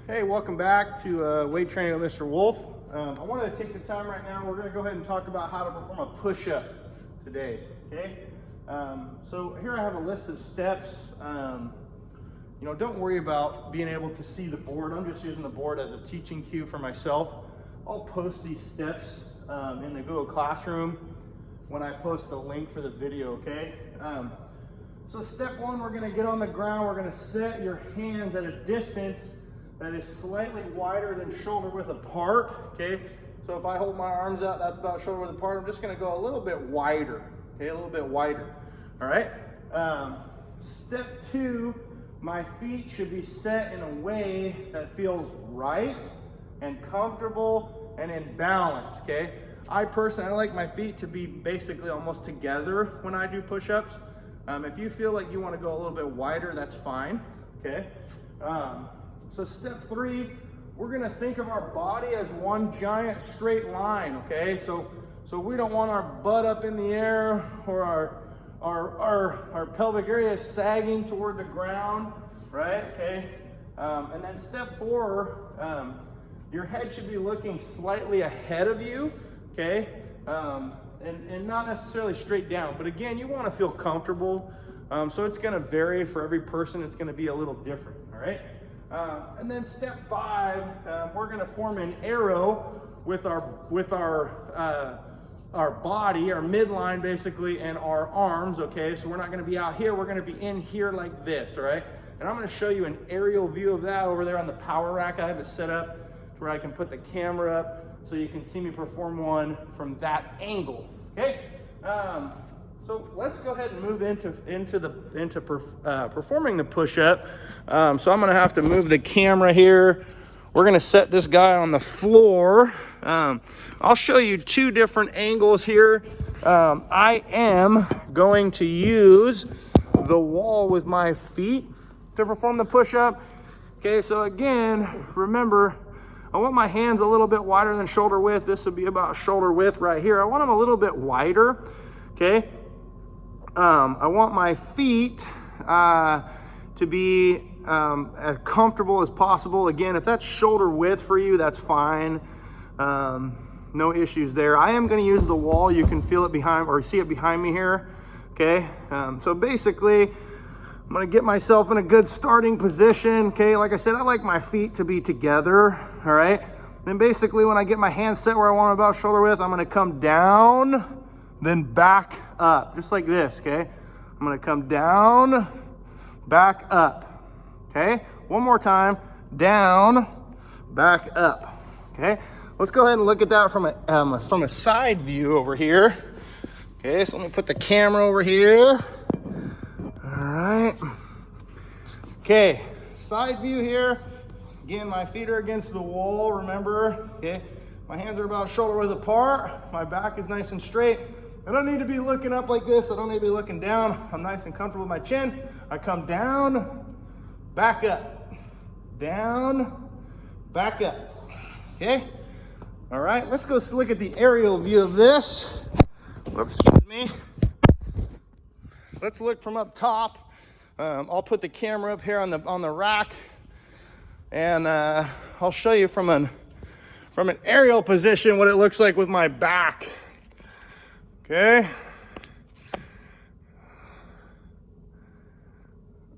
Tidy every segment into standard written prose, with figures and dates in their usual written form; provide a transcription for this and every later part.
Hey, welcome back to Weight Training with Mr. Wolf. I wanted to take the time right now. We're going to go ahead and talk about how to perform a push-up today, okay? So here I have a list of steps. Don't worry about being able to see the board. I'm just using the board as a teaching cue for myself. I'll post these steps in the Google Classroom when I post the link for the video, okay? So step one, we're going to get on the ground. We're going to set your hands at a distance that is slightly wider than shoulder width apart, okay? So if I hold my arms out, that's about shoulder width apart. I'm just gonna go a little bit wider, okay? A little bit wider, all right? Step two, my feet should be set in a way that feels right and comfortable and in balance, okay? I personally like my feet to be basically almost together when I do push-ups. If you feel like you wanna go a little bit wider, that's fine, okay? So step three, we're gonna think of our body as one giant straight line, okay? So we don't want our butt up in the air or our pelvic area sagging toward the ground, right? Okay. And then step four, your head should be looking slightly ahead of you, okay? And not necessarily straight down, but again, you wanna feel comfortable. So it's gonna vary for every person. It's gonna be a little different, all right? And then step five, we're gonna form an arrow with our body, our midline basically, and our arms, okay? So we're not gonna be out here, we're gonna be in here like this, all right? And I'm gonna show you an aerial view of that over there on the power rack. I have it set up to where I can put the camera up so you can see me perform one from that angle, okay? So let's go ahead and move into performing the push-up. So I'm gonna have to move the camera here. We're gonna set this guy on the floor. I'll show you two different angles here. I am going to use the wall with my feet to perform the push-up. Okay, so again, remember, I want my hands a little bit wider than shoulder width. This would be about shoulder width right here. I want them a little bit wider, okay? I want my feet to be as comfortable as possible. Again, if that's shoulder width for you, that's fine. No issues there. I am going to use the wall. You can feel it behind, or see it behind me here. Okay. So basically, I'm going to get myself in a good starting position. Okay. Like I said, I like my feet to be together. All right. Then basically, when I get my hands set where I want about shoulder width, I'm going to come down, then back up, just like this, okay? I'm gonna come down, back up, okay? One more time, down, back up, okay? Let's go ahead and look at that from a side view over here. Okay, so let me put the camera over here. All right. Okay, side view here. Again, my feet are against the wall, remember, okay? My hands are about shoulder width apart. My back is nice and straight. I don't need to be looking up like this. I don't need to be looking down. I'm nice and comfortable with my chin. I come down, back up, down, back up, okay? All right, let's go look at the aerial view of this. Whoops, excuse me. Let's look from up top. I'll put the camera up here on the rack, and I'll show you from an aerial position what it looks like with my back. Okay.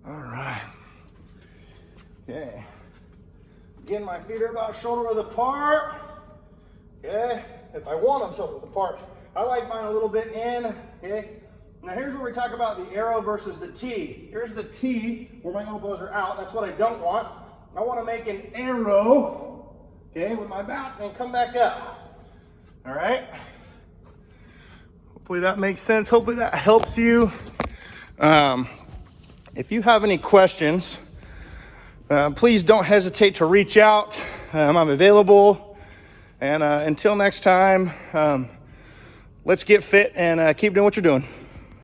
All right. Okay. Again, my feet are about shoulder width apart. Okay. If I want them shoulder width apart. I like mine a little bit in. Okay. Now here's where we talk about the arrow versus the T. Here's the T where my elbows are out. That's what I don't want. I want to make an arrow, okay, with my back and come back up. All right. Hopefully that makes sense. Hopefully that helps you. If you have any questions, please don't hesitate to reach out. I'm available. And until next time, let's get fit and keep doing what you're doing.